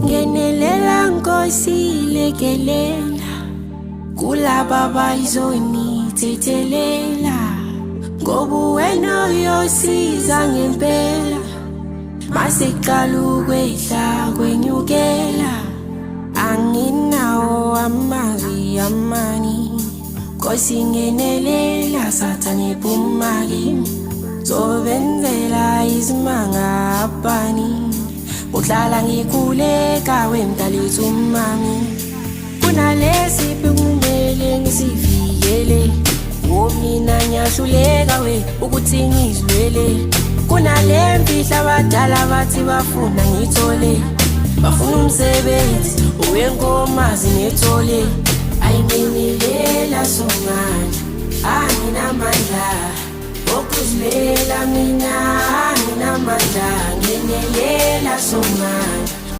Ngenelela Nkosi lekelela kulaba bayizonithethelela, ngoba wena uyosiza ngempela. Masiqala ukwehla kwenyukela, anginawo amazwi amani. Nkosi ngenelela, Sathane ephuma kimi, zobenzela izimanga abani. Uhlala ngikhuleka wemdalithu umami, kunalesiphi kumele ngisivikele. Mina ngiyahluleka ukuthi ngizilwele, kunale mfihla abadala bathi bafuna ngithole. Bafuna umsebenzi owenkomazi ngethole. Ayingenelela somandla, anginamandla okuzimela mina, anginamandla. Ngenelela somandla.